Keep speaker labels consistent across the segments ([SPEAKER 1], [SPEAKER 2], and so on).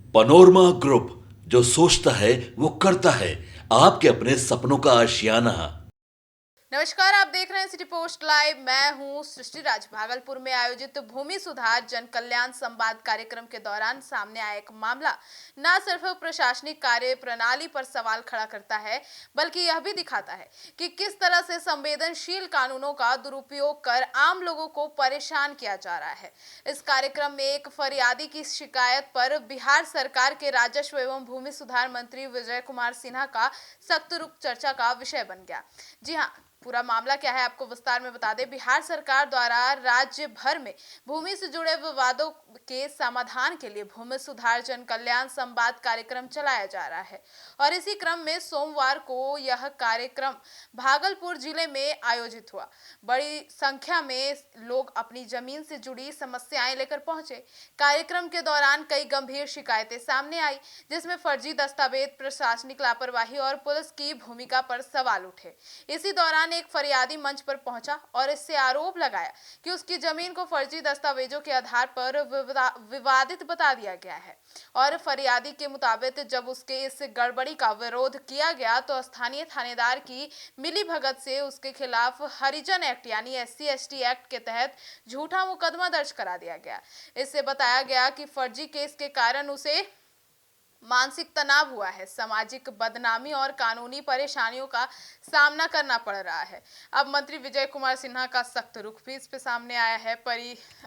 [SPEAKER 1] Panorama group, जो सोचता है वो करता है। आपके अपने सपनों का आशियाना।
[SPEAKER 2] नमस्कार, आप देख रहे हैं सिटी पोस्ट लाइव। मैं हूं सृष्टि राज। भागलपुर में आयोजित भूमि सुधार जन कल्याण संवाद कार्यक्रम के दौरान सामने आया एक मामला न सिर्फ प्रशासनिक कार्य प्रणाली पर सवाल खड़ा करता है, बल्कि यह भी दिखाता है कि किस तरह से संवेदनशील कानूनों का दुरुपयोग कर आम लोगों को परेशान किया जा रहा है। इस कार्यक्रम में एक फरियादी की शिकायत पर बिहार सरकार के राजस्व एवं भूमि सुधार मंत्री विजय कुमार सिन्हा का सख्त रुख चर्चा का विषय बन गया। जी हाँ, पूरा मामला क्या है आपको विस्तार में बता दें। बिहार सरकार द्वारा राज्य भर में भूमि से जुड़े विवादों के समाधान के लिए भूमि सुधार जन कल्याण संवाद कार्यक्रम चलाया जा रहा है और इसी क्रम में सोमवार को यह कार्यक्रम भागलपुर जिले में आयोजित हुआ। बड़ी संख्या में लोग अपनी जमीन से जुड़ी समस्याएं लेकर पहुंचे। कार्यक्रम के दौरान कई गंभीर शिकायतें सामने आई, जिसमें फर्जी दस्तावेज, प्रशासनिक लापरवाही और पुलिस की भूमिका पर सवाल उठे। इसी दौरान एक फरियादी मंच पर पहुंचा और इससे आरोप लगाया कि उसकी जमीन को फर्जी दस्तावेजों के आधार पर विवादित बता दिया गया है और फरियादी के मुताबिक जब उसके इस गड़बड़ी का विरोध किया गया तो स्थानीय थानेदार की मिलीभगत से उसके खिलाफ हरिजन एक्ट यानी SC/ST एक्ट के तहत झूठा मुकदमा दर्ज करा दिया गया। इससे बताया गया कि फर्जी केस के कारण उसे मानसिक तनाव हुआ है, सामाजिक बदनामी और कानूनी परेशानियों का सामना करना पड़ रहा है। अब मंत्री विजय कुमार सिन्हा का सख्त रुख भी इस पे सामने आया है।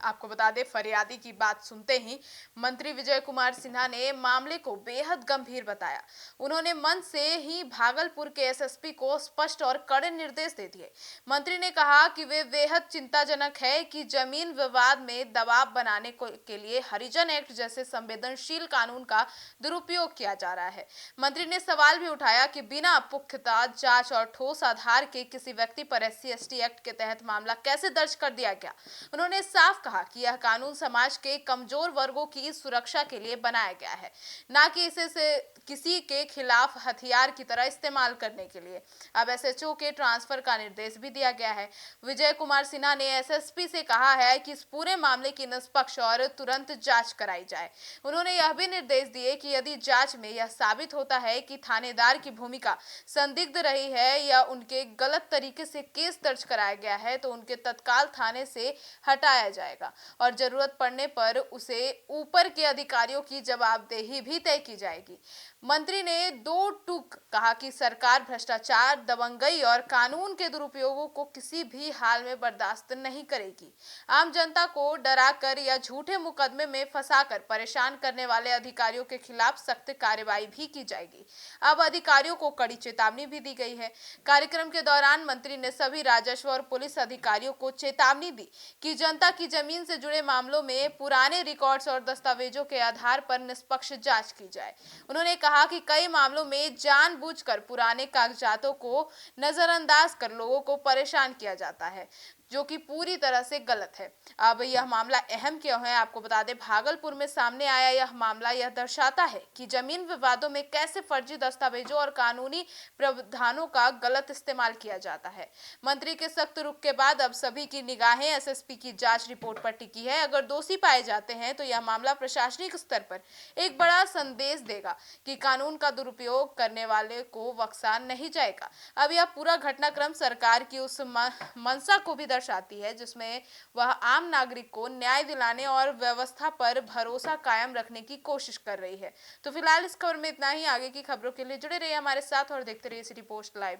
[SPEAKER 2] आपको बता दें, फरियादी की बात सुनते ही मंत्री विजय कुमार सिन्हा ने मामले को बेहद गंभीर बताया। उन्होंने मंच से ही भागलपुर के SSP को स्पष्ट और कड़े निर्देश दे दिए। मंत्री ने कहा कि वे बेहद चिंताजनक है कि जमीन विवाद में दबाव बनाने के लिए हरिजन एक्ट जैसे संवेदनशील कानून का दुरुपयोग किया जा रहा है। मंत्री ने सवाल भी उठाया कि बिना पुख्ता जांच और ठोस आधार के किसी व्यक्ति पर SC/ST एक्ट के तहत मामला कैसे दर्ज कर दिया गया। उन्होंने साफ कहा कि यह कानून समाज के कमजोर वर्गों की सुरक्षा के लिए बनाया गया है, न कि इसे किसी के खिलाफ हथियार की तरह इस्तेमाल करने के लिए। अब SHO के ट्रांसफर का निर्देश भी दिया गया है। विजय कुमार सिन्हा ने SSP से कहा है कि इस पूरे मामले की निष्पक्ष और तुरंत जांच कराई जाए। उन्होंने यह भी निर्देश दिए कि यदि जांच में यह साबित होता है कि थानेदार की भूमिका संदिग्ध रही है या उनके गलत तरीके से केस दर्ज कराया गया है तो उनके तत्काल थाने से हटाया जाएगा और जरूरत पड़ने पर उसे ऊपर के अधिकारियों की जवाबदेही भी तय की जाएगी। मंत्री ने दो टूक कहा कि सरकार भ्रष्टाचार, दबंगई और कानून के दुरुपयोगों को किसी भी हाल में बर्दाश्त नहीं करेगी। आम जनता को डराकर या झूठे मुकदमे में फंसाकर परेशान करने वाले अधिकारियों के खिलाफ सख्त कार्रवाई भी की जाएगी। अब अधिकारियों को कड़ी चेतावनी भी दी गई है। कार्यक्रम के दौरान मंत्री ने सभी राजस्व और पुलिस अधिकारियों को चेतावनी दी कि जनता की जमीन से जुड़े मामलों में पुराने रिकॉर्ड्स और दस्तावेजों के आधार पर निष्पक्ष जांच की जाए। उन्होंने कहा कि कई मामलों में जानबूझकर पुराने कागजातों को नजरअंदाज कर लोगों को परेशान किया जाता है, जो कि पूरी तरह से गलत है। अब यह मामला अहम क्यों है, आपको बता दें, भागलपुर में सामने आया यह मामला यह दर्शाता है कि जमीन विवादों में कैसे फर्जी दस्तावेजों और कानूनी प्रावधानों का गलत इस्तेमाल किया जाता है। मंत्री के सख्त रुख के बाद अब सभी की निगाहें SSP की जांच रिपोर्ट पर टिकी है। अगर दोषी पाए जाते हैं तो यह मामला प्रशासनिक स्तर पर एक बड़ा संदेश देगा कि कानून का दुरुपयोग करने वाले को बख्शा नहीं जाएगा। अब यह पूरा घटनाक्रम सरकार की उस मंशा को भी दर्शाती है जिसमें वह आम नागरिक को न्याय दिलाने और व्यवस्था पर भरोसा कायम रखने की कोशिश कर रही है। तो फिलहाल इस खबर में इतना ही। आगे की खबरों के लिए जुड़े रहिए हमारे साथ और देखते रहिए सिटी पोस्ट लाइव।